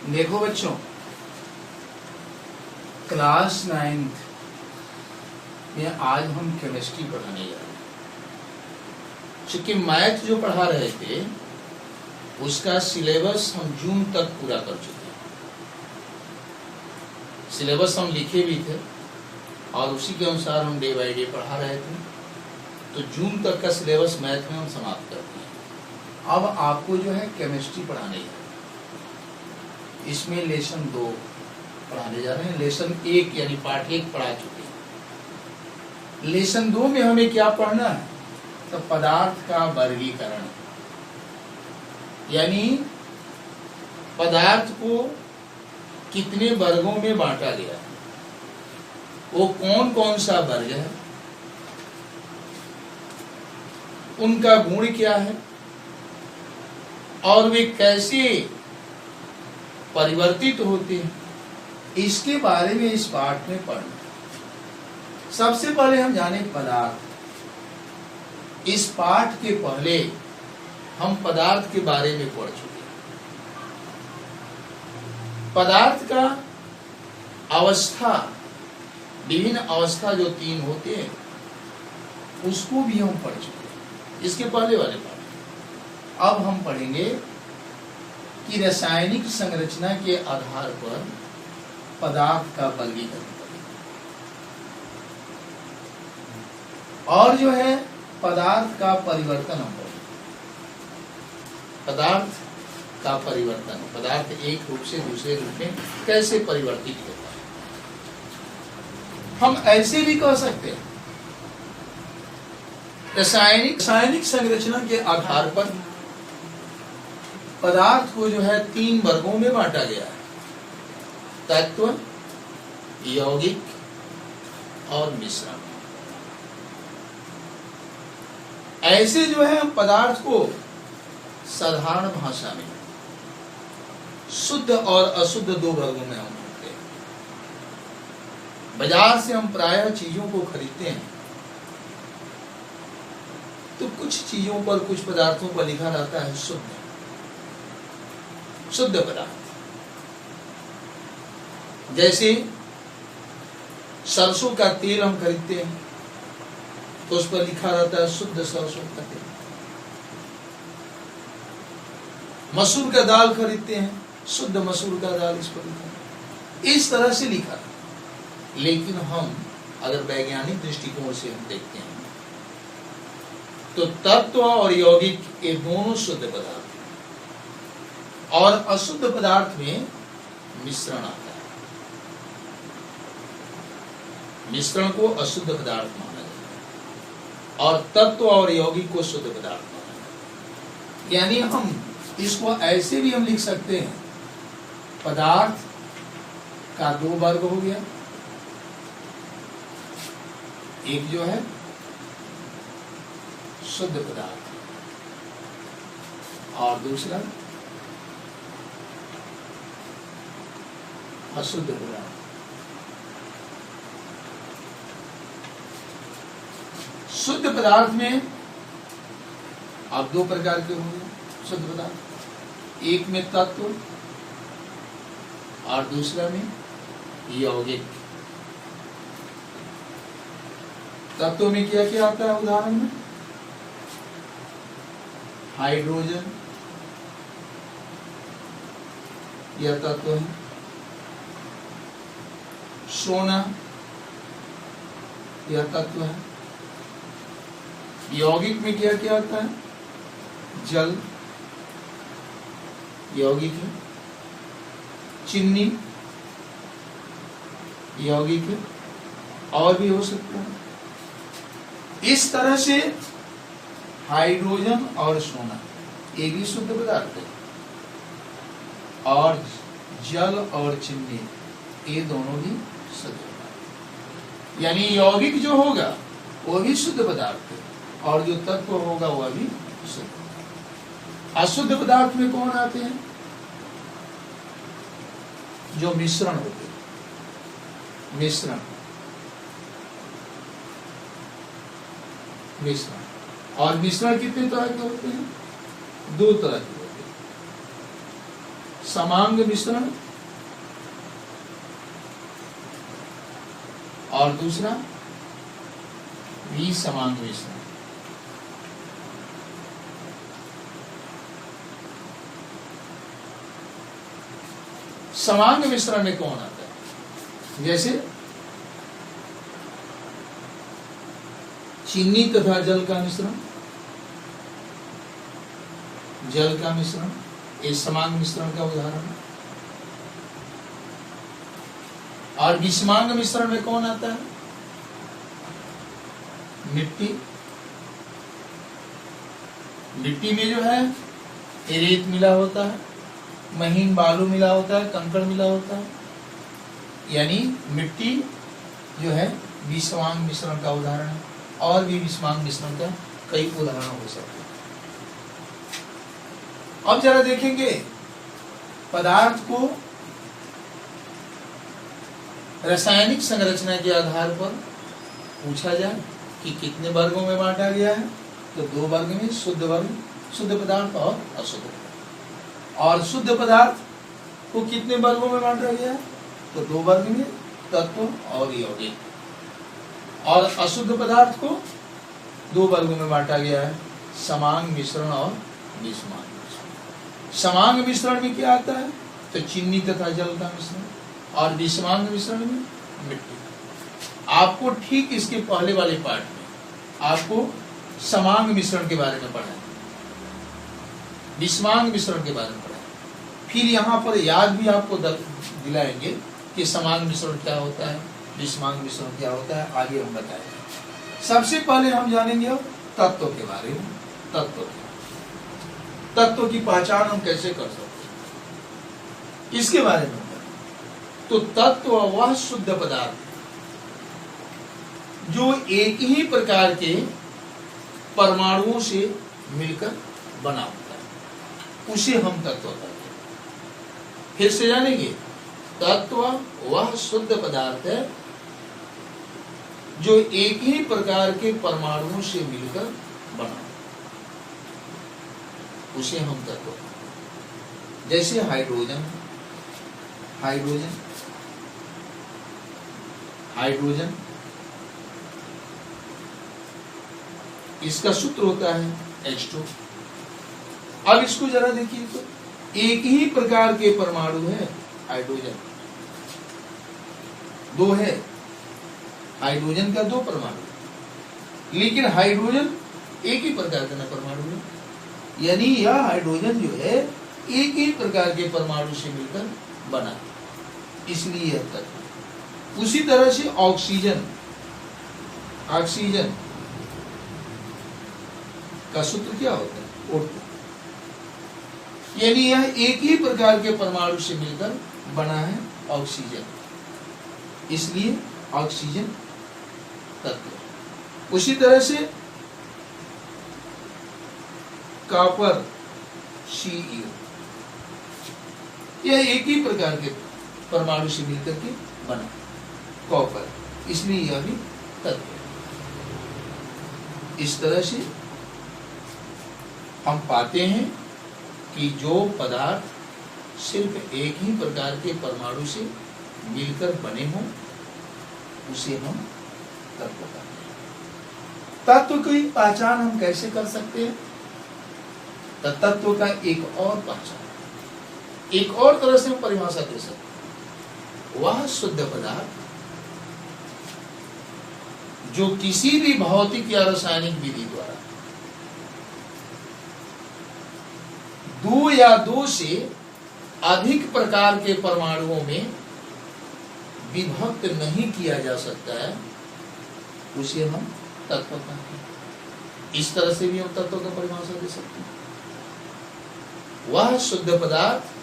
देखो बच्चों, class 9th में आज हम केमिस्ट्री पढ़ाने जा रहे हैं। चूंकि मैथ जो पढ़ा रहे थे उसका सिलेबस हम जून तक पूरा कर चुके हैं। सिलेबस हम लिखे भी थे और उसी के अनुसार हम डे बाय डे पढ़ा रहे थे। तो जून तक का सिलेबस मैथ में हम समाप्त करते हैं। अब आपको जो है केमिस्ट्री पढ़ाने जा रहे हैं। इसमें लेसन 2 पढ़ाने जा रहे हैं। लेसन 1 यानी पार्ट 1 पढ़ा चुके हैं। लेसन 2 में हमें क्या पढ़ना है? तो पदार्थ का वर्गीकरण, यानी पदार्थ को कितने वर्गों में बांटा गया है, वो कौन कौन सा वर्ग है, उनका गुण क्या है और वे कैसे परिवर्तित होते हैं, इसके बारे में इस पाठ में पढ़ना। सबसे पहले हम जाने पदार्थ। इस पाठ के पहले हम पदार्थ के बारे में पढ़ चुके हैं। पदार्थ का अवस्था, विभिन्न अवस्था जो 3 होते हैं उसको भी हम पढ़ चुके हैं इसके पहले वाले पाठ। अब हम पढ़ेंगे कि रासायनिक संरचना के आधार पर पदार्थ का वर्गीकरण करें और जो है पदार्थ का परिवर्तन हम पढ़ें। पदार्थ का परिवर्तन, पदार्थ एक रूप से दूसरे रूप में कैसे परिवर्तित होता है। हम ऐसे भी कह सकते हैं रासायनिक संरचना के आधार पर पदार्थ को जो है 3 वर्गों में बांटा गया है: तत्व, यौगिक और मिश्रण। ऐसे जो है हम पदार्थ को साधारण भाषा में शुद्ध और अशुद्ध 2 वर्गों में हम बांटते हैं। बाजार से हम प्रायः चीजों को खरीदते हैं तो कुछ चीजों पर, कुछ पदार्थों पर लिखा रहता है शुद्ध पदार्थ। जैसे सरसों का तेल हम खरीदते हैं तो उस पर लिखा रहता है शुद्ध सरसों का तेल। मसूर का दाल खरीदते हैं, शुद्ध मसूर का दाल इस पर लिखा है। इस तरह से लिखा है। लेकिन हम अगर वैज्ञानिक दृष्टिकोण से हम देखते हैं तो तत्व और यौगिक ये दोनों शुद्ध पदार्थ, और अशुद्ध पदार्थ में मिश्रण आता है। मिश्रण को अशुद्ध पदार्थ माना जाता है और तत्व और यौगिक को शुद्ध पदार्थ माना जाता है। यानी हम इसको ऐसे भी हम लिख सकते हैं, पदार्थ का 2 वर्ग हो गया। एक जो है शुद्ध पदार्थ और दूसरा अशुद्ध पदार्थ। शुद्ध पदार्थ में अब 2 प्रकार के होंगे शुद्ध पदार्थ। एक में तत्व और दूसरा में यौगिक। तत्व में क्या क्या आता है? उदाहरण में हाइड्रोजन यह तत्व है, सोना यह तत्व है। यौगिक में क्या क्या आता है? जल यौगिक है, चीनी यौगिक है, और भी हो सकता है। इस तरह से हाइड्रोजन और सोना ये भी शुद्ध पदार्थ है, और जल और चीनी ये दोनों भी शुद्ध पदार्थ। यानी यौगिक जो होगा वो भी शुद्ध पदार्थ है और जो तत्व होगा वह भी शुद्ध। अशुद्ध पदार्थ में कौन आते हैं? जो मिश्रण होते हैं। मिश्रण और मिश्रण कितने तरह के होते हैं? 2 तरह के होते हैं। समांग मिश्रण और दूसरा विसमांग मिश्रण। समांग मिश्रण में कौन आता है? जैसे चीनी तथा जल का मिश्रण, जल का मिश्रण, ये समांग मिश्रण का उदाहरण है। और विषमांग मिश्रण में कौन आता है? मिट्टी, मिट्टी में जो है रेत मिला होता है, महीन बालू मिला होता है, कंकड़ मिला होता है, यानी मिट्टी जो है विषमांग मिश्रण का उदाहरण है। और भी विषमांग मिश्रण का कई उदाहरण हो सकते हैं। अब जरा देखेंगे पदार्थ को रासायनिक संरचना के आधार पर पूछा जाए कि कितने वर्गों में बांटा गया है, तो 2 वर्ग में, शुद्ध वर्ग, शुद्ध पदार्थ और अशुद्ध पदार्थ। और शुद्ध पदार्थ को कितने वर्गों में बांटा गया है, तो 2 वर्ग में, तत्व और यौगिक। और अशुद्ध पदार्थ को 2 वर्गों में बांटा गया है, समांग मिश्रण और विषमांग मिश्रण। समांग मिश्रण में क्या आता है, तो चीनी तथा जल का मिश्रण, और विषमांग मिश्रण में मिट्टी। आपको ठीक इसके पहले वाले पार्ट में आपको समांग मिश्रण के बारे में पढ़ा है, विषमांग मिश्रण के बारे में पढ़ा है। फिर यहाँ पर याद भी आपको दिलाएंगे कि समांग मिश्रण क्या होता है, विषमांग मिश्रण क्या होता है, आगे हम बताएंगे। सबसे पहले हम जानेंगे तत्व के बारे में। तत्व की पहचान हम कैसे कर सकते हैं, इसके बारे में। तो तत्व वह शुद्ध पदार्थ जो एक ही प्रकार के परमाणुओं से मिलकर बना होता है, उसे हम तत्व कहते हैं। फिर से जानेंगे, तत्व वह शुद्ध पदार्थ है जो एक ही प्रकार के परमाणुओं से मिलकर बना, उसे हम तत्व कहते हैं। जैसे हाइड्रोजन, हाइड्रोजन इसका सूत्र होता है H2। अब इसको जरा देखिए, तो एक ही प्रकार के परमाणु है हाइड्रोजन, 2 है, हाइड्रोजन का 2 परमाणु, लेकिन हाइड्रोजन एक ही प्रकार का परमाणु है, यानी यह हाइड्रोजन जो है एक ही प्रकार के परमाणु से मिलकर बना, इसलिए यह तत्व। उसी तरह से ऑक्सीजन का सूत्र क्या होता है, O2, यानी यह एक ही प्रकार के परमाणु से मिलकर बना है ऑक्सीजन, इसलिए ऑक्सीजन तत्व। उसी तरह से कॉपर Cu, यह एक ही प्रकार के परमाणु से मिलकर के बना कॉपर, इसलिए यह भी तत्व। इस तरह से हम पाते हैं कि जो पदार्थ सिर्फ एक ही प्रकार के परमाणु से मिलकर बने हों, उसे हम तत्व कहते हैं। तत्व की पहचान हम कैसे कर सकते हैं, तो तत्व का एक और पहचान, एक और तरह से हम परिभाषा दे सकते हैं। वह शुद्ध पदार्थ जो किसी भी भौतिक या रासायनिक विधि द्वारा 2 या 2 से अधिक प्रकार के परमाणुओं में विभक्त नहीं किया जा सकता है, उसे हम तत्व कहते हैं। इस तरह से भी हम तत्व का परिभाषा दे सकते हैं। वह शुद्ध पदार्थ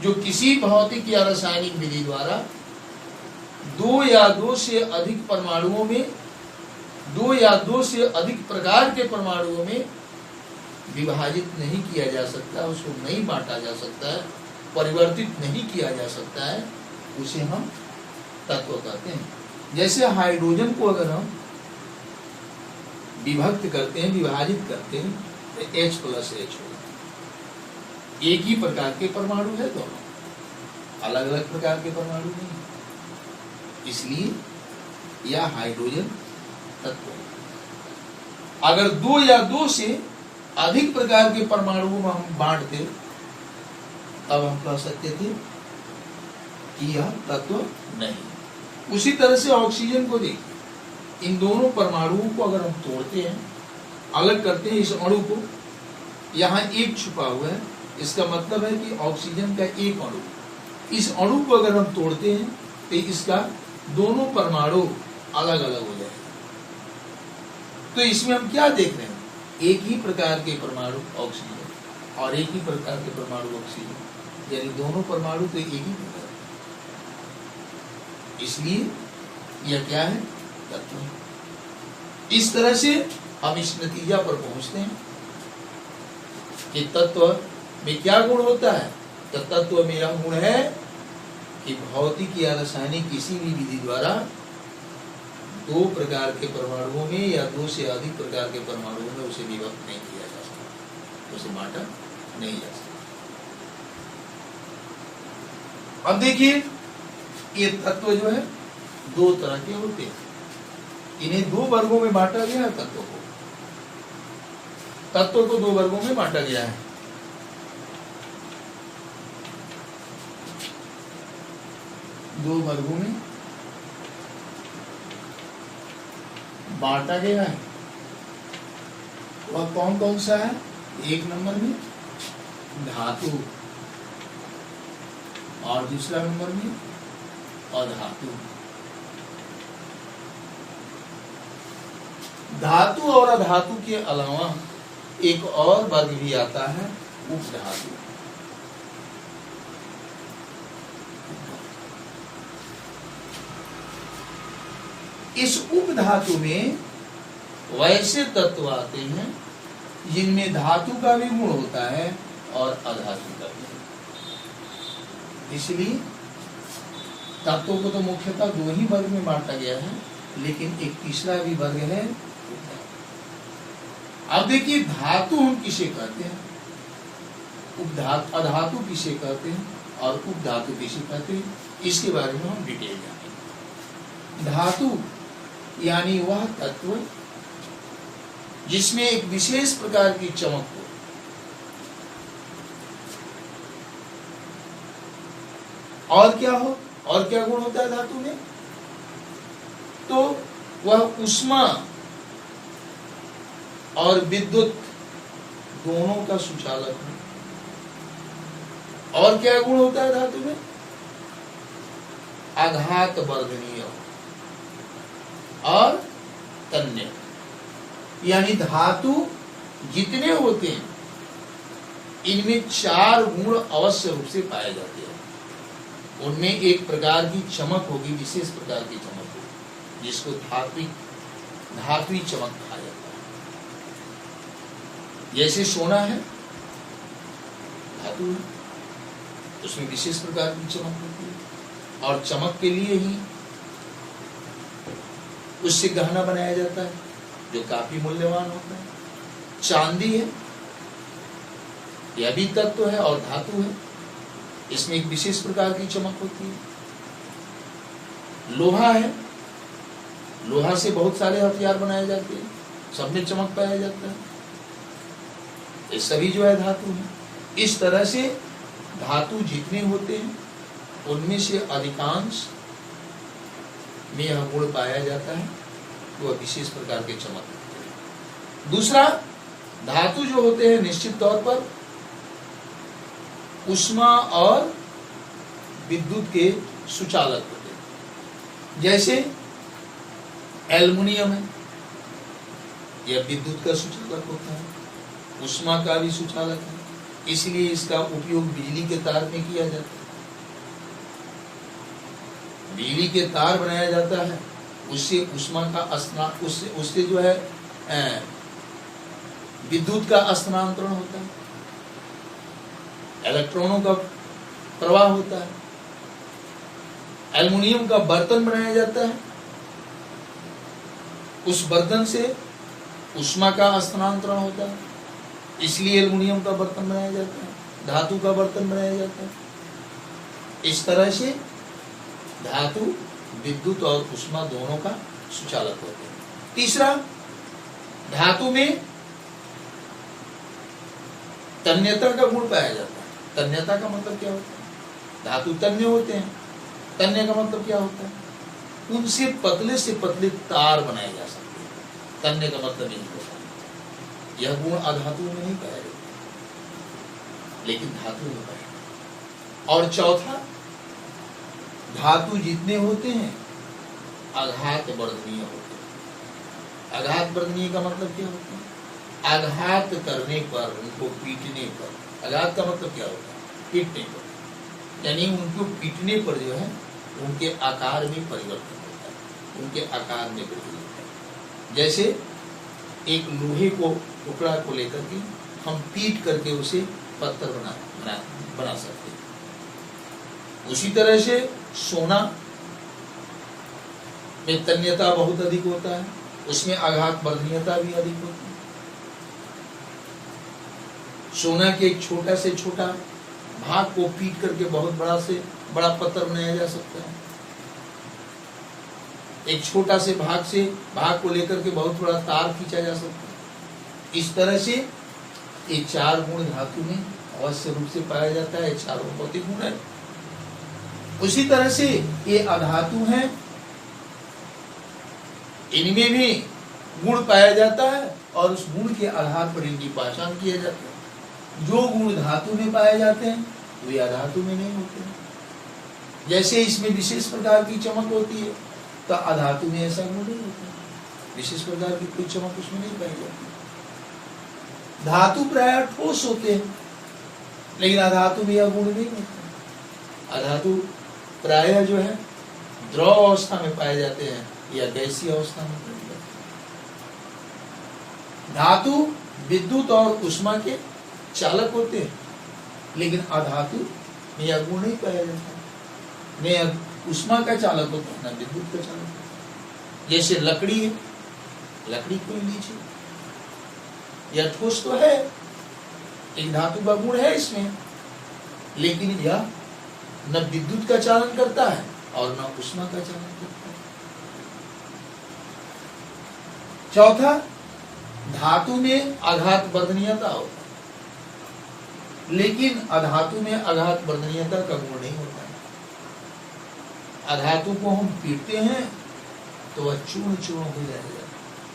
जो किसी भौतिक या रासायनिक विधि द्वारा 2 या 2 से अधिक परमाणुओं में, 2 या 2 से अधिक प्रकार के परमाणुओं में विभाजित नहीं किया जा सकता, उसको नहीं बांटा जा सकता है, परिवर्तित नहीं किया जा सकता है, उसे हम तत्व कहते हैं। जैसे हाइड्रोजन को अगर हम विभक्त करते हैं, विभाजित करते हैं, तो H+H होगा, एक ही प्रकार के परमाणु है दोनों, अलग अलग प्रकार के परमाणु नहीं, इसलिए यह हाइड्रोजन तत्व है। अगर दो या दो से अधिक प्रकार के परमाणुओं में हम बांटते तब हम कह सकते थे कि यह तत्व नहीं। उसी तरह से ऑक्सीजन को देखिए, इन दोनों परमाणुओं को अगर हम तोड़ते हैं, अलग करते हैं, इस अणु को, यहाँ एक छुपा हुआ है, इसका मतलब है कि ऑक्सीजन का एक अणु, इस अणु को अगर हम तोड़ते हैं तो इसका दोनों परमाणु अलग अलग हो जाएगा। तो इसमें हम क्या देख रहे हैं, एक ही प्रकार के परमाणु ऑक्सीजन और एक ही प्रकार के परमाणु ऑक्सीजन, यानी दोनों परमाणु तो एक ही प्रकार, इसलिए यह क्या है, तत्व। इस तरह से हम इस नतीजा पर पहुंचते हैं कि तत्व में क्या गुण होता है। तो तत्व में यह गुण है कि भौतिक या रासायनिक किसी भी विधि द्वारा दो प्रकार के परमाणुओं में या दो से अधिक प्रकार के परमाणुओं में उसे विभक्त नहीं किया जा सकता, उसे बांटा नहीं जा सकता। अब देखिए, ये तत्व जो है दो तरह के होते हैं, इन्हें दो वर्गों में बांटा गया है। तत्व को दो वर्गों में बांटा गया है। दो वर्गों में बांटा गया है। वह कौन कौन सा है? एक नंबर में धातु और दूसरा नंबर में अधातु। धातु और अधातु के अलावा एक और वर्ग भी आता है, उपधातु। इस उपधातु में वैसे तत्व आते हैं जिनमें धातु का भी गुण होता है और अधातु का भी। इसलिए तत्वों को तो मुख्यतः दो ही वर्ग में बांटा गया है, लेकिन एक तीसरा भी वर्ग है। अब देखिए, धातु हम किसे कहते हैं, अधातु किसे कहते हैं और उपधातु किसे कहते हैं, इसके बारे में हम डिटेल जानेंगे। धातु यानी वह तत्व जिसमें एक विशेष प्रकार की चमक हो, और क्या हो, और क्या गुण होता है धातु में, तो वह ऊष्मा और विद्युत दोनों का सुचालक है। और क्या गुण होता है धातु में, आघात वर्धनीय और तन्य, यानी धातु जितने होते हैं इनमें चार गुण अवश्य रूप से पाए जाते हैं। उनमें एक प्रकार की चमक होगी, विशेष प्रकार की चमक होगी, जिसको धात्विक चमक कहा जाता है। जैसे सोना है, धातु है, उसमें विशेष प्रकार की चमक होती है और चमक के लिए ही उससे गहना बनाया जाता है जो काफी मूल्यवान होता है। चांदी है, यह भी तत्व है और धातु है, इसमें एक विशेष प्रकार की चमक होती है। लोहा है, लोहा से बहुत सारे हथियार बनाए जाते हैं, सब में चमक पाया जाता है। ये सभी जो है धातु है। इस तरह से धातु जितने होते हैं उनमें से अधिकांश में यह गुण पाया जाता है, वह विशेष प्रकार के चमक होते हैं। दूसरा, धातु जो होते हैं निश्चित तौर पर ऊष्मा और विद्युत के सुचालक होते हैं। जैसे एल्युमिनियम है, यह विद्युत का सुचालक होता है, ऊष्मा का भी सुचालक है, इसलिए इसका उपयोग बिजली के तार में किया जाता है। बिजली के तार बनाया जाता है, उससे ऊष्मा का उससे जो है विद्युत का स्थानांतरण होता है, इलेक्ट्रॉनों का प्रवाह होता है। एल्युमिनियम का बर्तन बनाया जाता है, उस बर्तन से ऊष्मा का स्थानांतरण होता है, इसलिए एल्युमिनियम का बर्तन बनाया जाता है। धातु का बर्तन बनाया जाता है। इस तरह से धातु विद्युत और ऊष्मा दोनों का सुचालक होते हैं। तीसरा, धातु में तन्यता का गुण पाया जाता है। तन्यता का मतलब क्या होता है? धातु तन्य होते हैं। तन्य का मतलब क्या होता है? उनसे पतले से पतले तार बनाए जा सकते हैं। तन्य का मतलब यही होता है। यह गुण अधातु में नहीं पाया जाता, लेकिन धातु में पाया जाता। और चौथा, धातु जितने होते हैं आघात वर्धनीय होते हैं। आघात वर्धनीय का मतलब क्या होता है? आघात करने पर, उनको पीटने पर। आघात का मतलब क्या होता है? पीटने पर, यानी उनको पीटने पर जो है उनके आकार में परिवर्तन होता है, उनके आकार में वृद्धि होता है। जैसे एक लोहे को टुकड़ा को लेकर के हम पीट करके उसे पत्थर बना सकते हैं। उसी तरह से सोना में तन्यता बहुत अधिक होता है, उसमें आघात वर्धनीयता भी अधिक होती है। सोना के एक छोटा से छोटा भाग को पीट करके बहुत बड़ा से बड़ा पत्थर बनाया जा सकता है। एक छोटा से भाग को लेकर के बहुत बड़ा तार खींचा जा सकता है। इस तरह से ये चार गुण धातु में अवश्य रूप से पाया जाता है। चारों भौतिक गुण है। उसी तरह से ये अधातु हैं, इनमें भी गुण पाया जाता है और उस गुण के आधार पर इनकी पहचान किया जाता है। जो गुण धातु में पाए जाते हैं वे अधातु में नहीं होते हैं। जैसे इसमें विशेष प्रकार की चमक होती है, तो अधातु में ऐसा गुण नहीं होता है। विशेष प्रकार की कोई चमक उसमें नहीं पाई जाती। धातु प्राय ठोस होते हैं, लेकिन अधातु में यह गुण नहीं होता। अधातु प्राय जो है द्रव अवस्था में पाए जाते हैं या गैसीय अवस्था में पाए जाते हैं। धातु विद्युत और ऊष्मा के चालक होते हैं, लेकिन अधातु में यह गुण नहीं पाया जाता। न ऊष्मा का चालक होता है, न विद्युत का चालक होता है। जैसे लकड़ी है, लकड़ी को लीजिए, यह ठोस तो है, एक धातु का गुण है इसमें, लेकिन यह न विद्युत का चालन करता है और न ऊष्मा का चालन करता है। चौथा, धातु में आघात वर्धनीयता होता है, लेकिन अधातु में आघात वर्धनीयता का गुण नहीं होता है। अधातु को हम पीटते हैं तो वह चूर्ण चूर्ण हो जाएगा,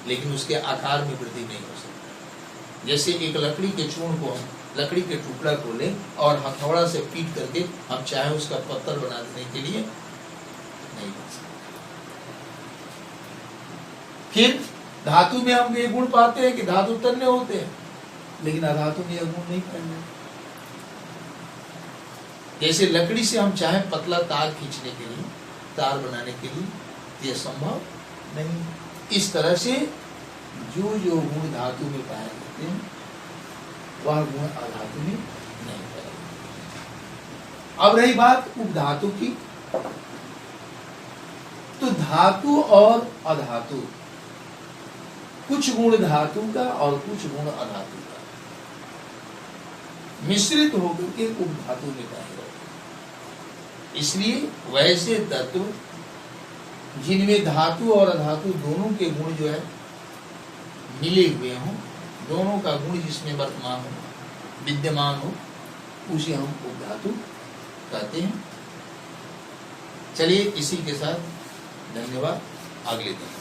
लेकिन उसके आकार में वृद्धि नहीं हो सकती। जैसे एक लकड़ी के चूर्ण को हम लकड़ी के टुकड़ा को ले और हथौड़ा से पीट करके हम चाहे उसका पत्थर बना देने के लिए नहीं बन सकते। फिर धातु में हम ये गुण पाते हैं कि धातु तन्य होते हैं, लेकिन अधातु में यह गुण नहीं पाएंगे। जैसे लकड़ी से हम चाहे पतला तार खींचने के लिए, तार बनाने के लिए, यह संभव नहीं। इस तरह से जो जो गुण धातु में पाए जाते हैं वह गुण अधातु में नहीं पाए। अब रही बात उपधातु की, तो धातु और अधातु, कुछ गुण धातु का और कुछ गुण अधातु का मिश्रित होकर के उपधातु में पाए जाते हैं। इसलिए वैसे तत्व जिनमें धातु और अधातु दोनों के गुण जो है मिले हुए हों, दोनों का गुण जिसमें वर्तमान हो, विद्यमान हो, उसे हम उपधातु कहते हैं। चलिए इसी के साथ धन्यवाद, अगले दिन।